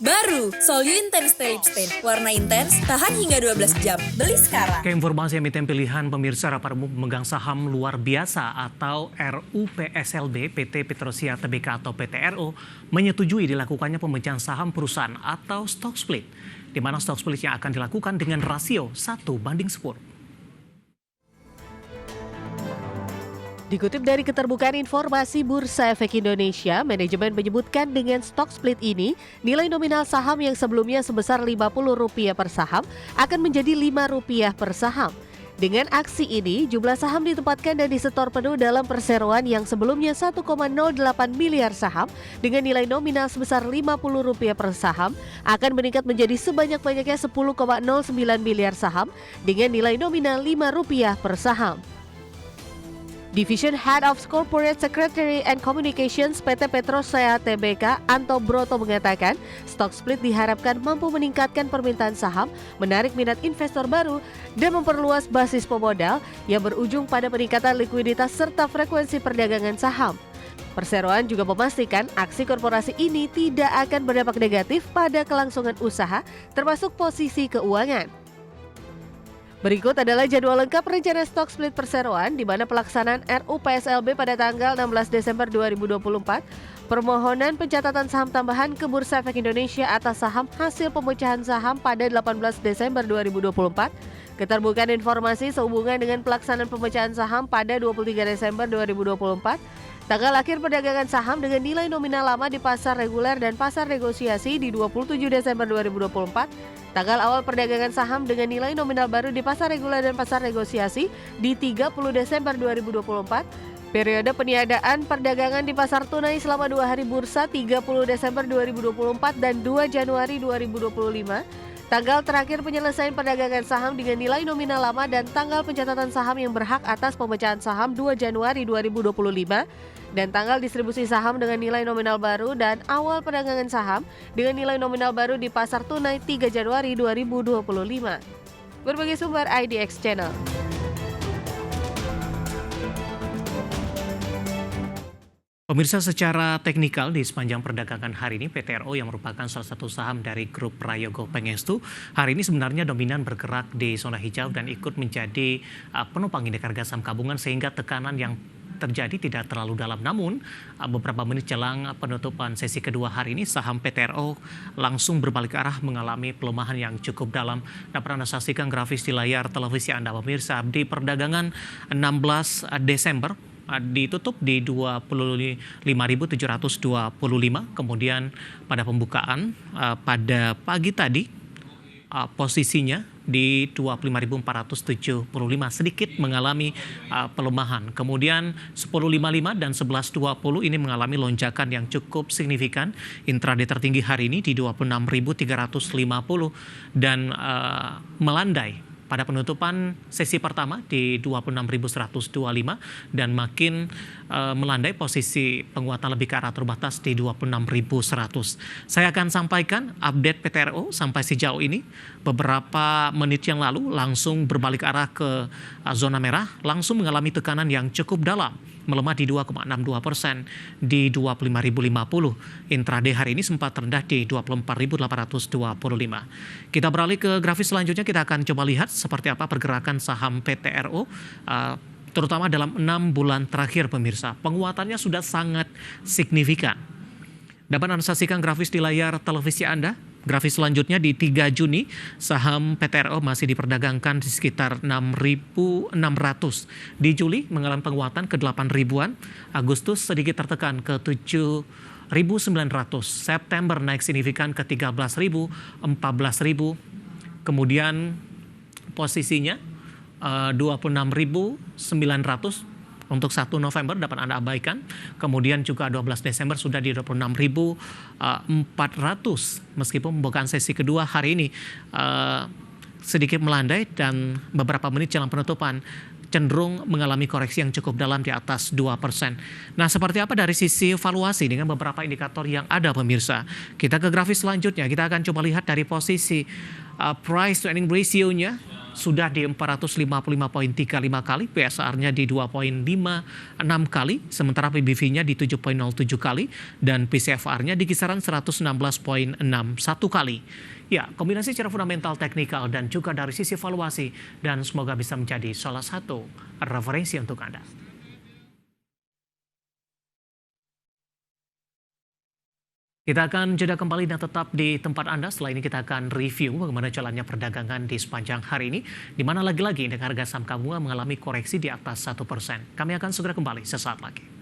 Baru, Solyu Intense Lip Stain. Warna intens, tahan hingga 12 jam. Beli sekarang. Ke informasi emiten pilihan pemirsa, rapat umum pemegang saham luar biasa atau RUPSLB PT Petrosia Tbk atau PTRO menyetujui dilakukannya pemecahan saham perusahaan atau stock split, di mana stock split yang akan dilakukan dengan rasio 1:10. Dikutip dari Keterbukaan Informasi Bursa Efek Indonesia, manajemen menyebutkan dengan stock split ini, nilai nominal saham yang sebelumnya sebesar Rp50 per saham akan menjadi Rp5 per saham. Dengan aksi ini, jumlah saham ditempatkan dan disetor penuh dalam perseroan yang sebelumnya 1,08 miliar saham dengan nilai nominal sebesar Rp50 per saham akan meningkat menjadi sebanyak-banyaknya 10,09 miliar saham dengan nilai nominal Rp5 per saham. Division Head of Corporate Secretary and Communications PT Petrosia Tbk, Anto Broto mengatakan, stock split diharapkan mampu meningkatkan permintaan saham, menarik minat investor baru, dan memperluas basis pemodal yang berujung pada peningkatan likuiditas serta frekuensi perdagangan saham. Perseroan juga memastikan aksi korporasi ini tidak akan berdampak negatif pada kelangsungan usaha, termasuk posisi keuangan. Berikut adalah jadwal lengkap rencana stock split perseroan di mana pelaksanaan RUPSLB pada tanggal 16 Desember 2024, permohonan pencatatan saham tambahan ke Bursa Efek Indonesia atas saham hasil pemecahan saham pada 18 Desember 2024, keterbukaan informasi sehubungan dengan pelaksanaan pemecahan saham pada 23 Desember 2024, tanggal akhir perdagangan saham dengan nilai nominal lama di pasar reguler dan pasar negosiasi di 27 Desember 2024, tanggal awal perdagangan saham dengan nilai nominal baru di pasar reguler dan pasar negosiasi di 30 Desember 2024, periode peniadaan perdagangan di pasar tunai selama 2 hari bursa 30 Desember 2024 dan 2 Januari 2025, tanggal terakhir penyelesaian perdagangan saham dengan nilai nominal lama dan tanggal pencatatan saham yang berhak atas pemecahan saham 2 Januari 2025, dan tanggal distribusi saham dengan nilai nominal baru dan awal perdagangan saham dengan nilai nominal baru di pasar tunai 3 Januari 2025. Berbagai sumber IDX Channel. Pemirsa, secara teknikal di sepanjang perdagangan hari ini PTRO yang merupakan salah satu saham dari grup Prayogo Pangestu hari ini sebenarnya dominan bergerak di zona hijau dan ikut menjadi penopang indeks harga saham gabungan sehingga tekanan yang terjadi tidak terlalu dalam. Namun beberapa menit jelang penutupan sesi kedua hari ini saham PTRO langsung berbalik arah mengalami pelemahan yang cukup dalam. Dapat Anda saksikan grafis di layar televisi Anda pemirsa. Di perdagangan 16 Desember ditutup di 25.725, kemudian pada pembukaan pada pagi tadi posisinya di 25.475, sedikit mengalami pelemahan. Kemudian 10.55 dan 11.20 ini mengalami lonjakan yang cukup signifikan. Intraday tertinggi hari ini di 26.350 dan melandai pada penutupan sesi pertama di 26.125 dan makin melandai posisi penguatan lebih ke arah terbatas di 26.100. Saya akan sampaikan update PTRO sampai sejauh ini. Beberapa menit yang lalu langsung berbalik arah ke zona merah, langsung mengalami tekanan yang cukup dalam, melemah di 2,62% di 25.050. Intraday hari ini sempat rendah di 24.825. Kita beralih ke grafis selanjutnya, kita akan coba lihat seperti apa pergerakan saham PTRO terutama dalam 6 bulan terakhir pemirsa. Penguatannya sudah sangat signifikan. Dapat Anda saksikan grafis di layar televisi Anda. Grafis selanjutnya di 3 Juni saham PTRO masih diperdagangkan di sekitar 6.600. Di Juli mengalami penguatan ke 8.000-an. Agustus sedikit tertekan ke 7.900. September naik signifikan ke 13.000, 14.000. Kemudian posisinya 26.900 untuk 1 November dapat Anda abaikan. Kemudian juga 12 Desember sudah di 26.400. Meskipun pembukaan sesi kedua hari ini sedikit melandai dan beberapa menit jelang penutupan cenderung mengalami koreksi yang cukup dalam di atas 2%. Nah, seperti apa dari sisi valuasi dengan beberapa indikator yang ada pemirsa? Kita ke grafis selanjutnya, kita akan coba lihat dari posisi price to earning ratio-nya sudah di 455,35 kali, PSR-nya di 2,56 kali, sementara PBV-nya di 7,07 kali, dan PCFR-nya di kisaran 116,61 kali. Ya, kombinasi secara fundamental, teknikal, dan juga dari sisi valuasi, dan semoga bisa menjadi salah satu referensi untuk Anda. Kita akan jeda kembali dan tetap di tempat Anda. Setelah ini kita akan review bagaimana jalannya perdagangan di sepanjang hari ini, di mana lagi-lagi indeks harga saham gabungan mengalami koreksi di atas 1%. Kami akan segera kembali sesaat lagi.